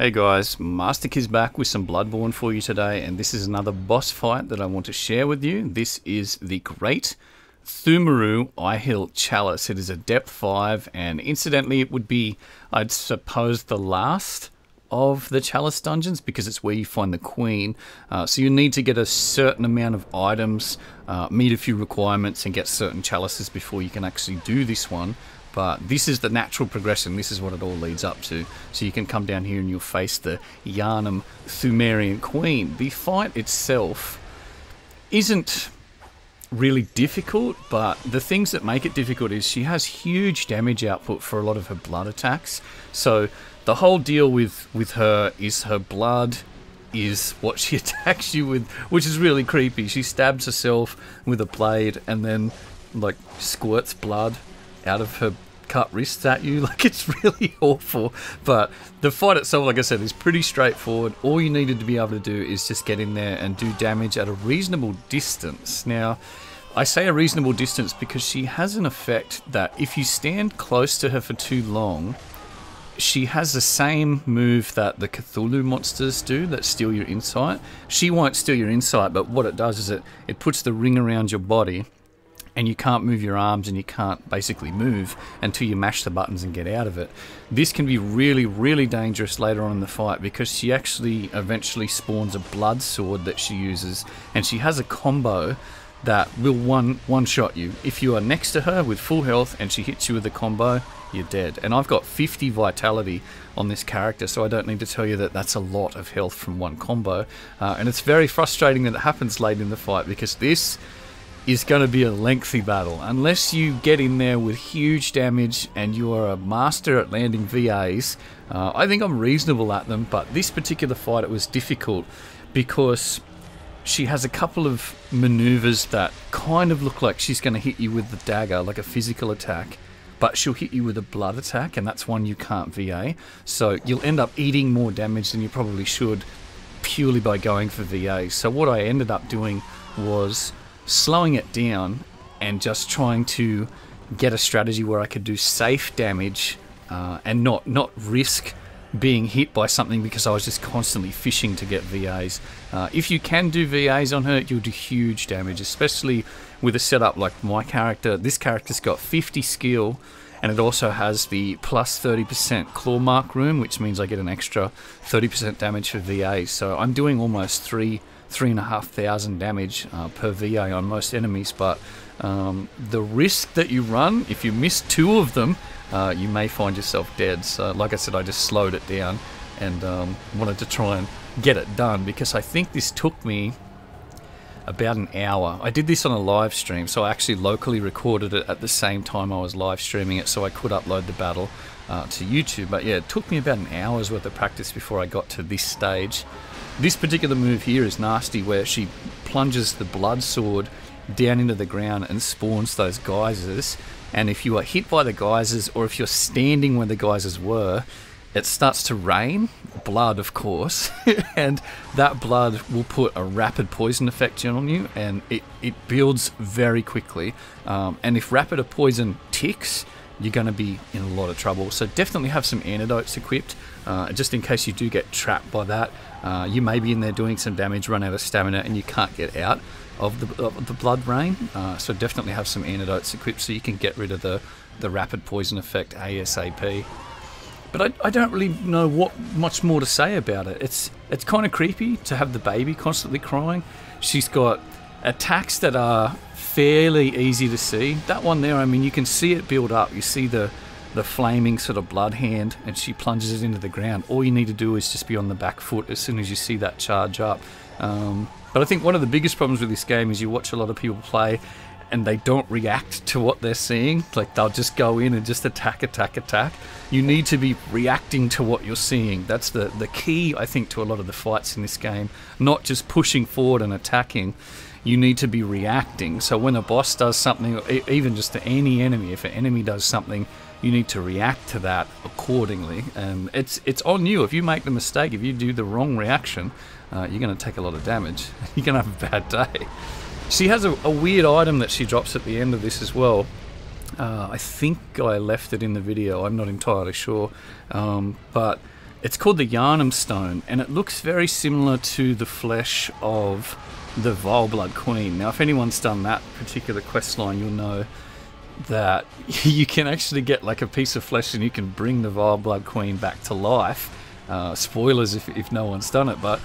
Hey guys, Master is back with some Bloodborne for you today, and this is another boss fight that I want to share with you. This is the Great Pthumeru Ihyll Chalice. It is a depth 5, and incidentally it would be, I'd suppose, the last of the Chalice dungeons because it's where you find the Queen. So you need to get a certain amount of items, meet a few requirements, and get certain chalices before you can actually do this one. But this is the natural progression. This is what it all leads up to. So you can come down here and you'll face the Yharnam Pthumerian Queen. The fight itself isn't really difficult, but the things that make it difficult is she has huge damage output for a lot of her blood attacks. So the whole deal with her is her blood is what she attacks you with, which is really creepy. She stabs herself with a blade and then like squirts blood out of her cut wrists at you. Like, it's really awful. But the fight itself, like I said, is pretty straightforward. All you needed to be able to do is just get in there and do damage at a reasonable distance. Now, I say a reasonable distance because she has an effect that if you stand close to her for too long, she has the same move that the Cthulhu monsters do that steal your insight. She won't steal your insight, but what it does is it puts the ring around your body, and you can't move your arms and you can't basically move until you mash the buttons and get out of it. This can be really, really dangerous later on in the fight because she actually eventually spawns a blood sword that she uses, and she has a combo that will one-shot you. If you are next to her with full health and she hits you with a combo, you're dead. And I've got 50 vitality on this character, so I don't need to tell you that that's a lot of health from one combo. And it's very frustrating that it happens late in the fight because this is going to be a lengthy battle. Unless you get in there with huge damage and you are a master at landing VAs, I think I'm reasonable at them, but this particular fight it was difficult because she has a couple of maneuvers that kind of look like she's going to hit you with the dagger, like a physical attack, but she'll hit you with a blood attack, and that's one you can't VA. So you'll end up eating more damage than you probably should purely by going for VA. So what I ended up doing was slowing it down and just trying to get a strategy where I could do safe damage and not risk being hit by something because I was just constantly fishing to get VAs. If you can do VAs on her, you'll do huge damage, especially with a setup like my character. This character's got 50 skill, and it also has the plus 30% claw mark room, which means I get an extra 30% damage for VAs. So I'm doing almost 3,500 damage per VA on most enemies, but the risk that you run, if you miss 2 of them, you may find yourself dead. So like I said, I just slowed it down and wanted to try and get it done because I think this took me about an hour. I did this on a live stream, so I actually locally recorded it at the same time I was live streaming it so I could upload the battle to YouTube. But yeah, it took me about an hour's worth of practice before I got to this stage. This particular move here is nasty, where she plunges the blood sword down into the ground and spawns those geysers, and if you are hit by the geysers or if you're standing where the geysers were, it starts to rain blood, of course, and that blood will put a rapid poison effect on you, and it builds very quickly, and if rapid poison ticks, you're going to be in a lot of trouble. So definitely have some antidotes equipped, just in case you do get trapped by that. You may be in there doing some damage, run out of stamina, and you can't get out of the blood rain. So definitely have some antidotes equipped so you can get rid of the rapid poison effect ASAP. But I don't really know what much more to say about it. It's kind of creepy to have the baby constantly crying. She's got attacks that are fairly easy to see. That one there, I mean, you can see it build up. You see the flaming sort of blood hand, and she plunges it into the ground. All you need to do is just be on the back foot as soon as you see that charge up. But I think one of the biggest problems with this game is you watch a lot of people play and they don't react to what they're seeing. Like, they'll just go in and just attack. You need to be reacting to what you're seeing. That's the key, I think, to a lot of the fights in this game. Not just pushing forward and attacking. You need to be reacting. So when a boss does something, or even just to any enemy, if an enemy does something, you need to react to that accordingly. And it's on you. If you make the mistake, if you do the wrong reaction, you're going to take a lot of damage. You're going to have a bad day. She has a weird item that she drops at the end of this as well. I think I left it in the video, I'm not entirely sure. But It's called the Yharnam stone, and it looks very similar to the flesh of the Vile Blood Queen. Now, if anyone's done that particular quest line, you'll know that you can actually get like a piece of flesh and you can bring the Vile Blood Queen back to life. Spoilers if no one's done it, but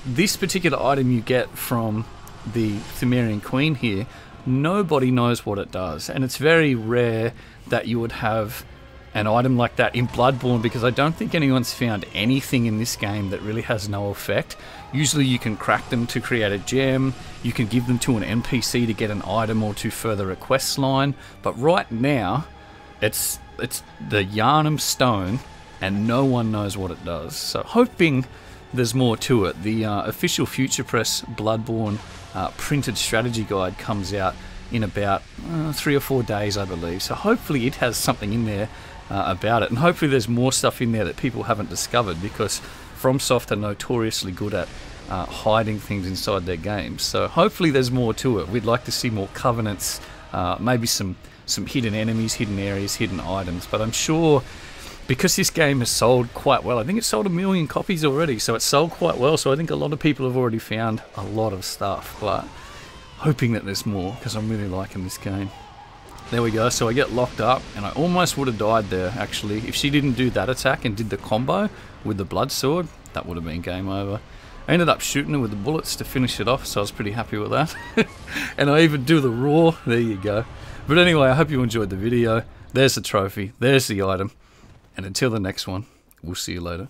this particular item you get from the Pthumerian Queen here, nobody knows what it does, and it's very rare that you would have an item like that in Bloodborne, because I don't think anyone's found anything in this game that really has no effect. Usually you can crack them to create a gem, you can give them to an NPC to get an item or to further a quest line, but right now it's the Yharnam stone and no one knows what it does. So hoping there's more to it. The official Future Press Bloodborne printed strategy guide comes out in about 3 or 4 days, I believe, so hopefully it has something in there about it, and hopefully there's more stuff in there that people haven't discovered, because FromSoft are notoriously good at hiding things inside their games. So hopefully there's more to it. We'd like to see more covenants, maybe some hidden enemies, hidden areas, hidden items, but I'm sure because this game has sold quite well, I think it's sold 1 million copies already, so it's sold quite well, so I think a lot of people have already found a lot of stuff, but hoping that there's more, because I'm really liking this game. There we go, so I get locked up, and I almost would have died there, actually. If she didn't do that attack and did the combo with the blood sword, that would have been game over. I ended up shooting her with the bullets to finish it off, so I was pretty happy with that. And I even do the roar, there you go. But anyway, I hope you enjoyed the video. There's the trophy, there's the item, and until the next one, we'll see you later.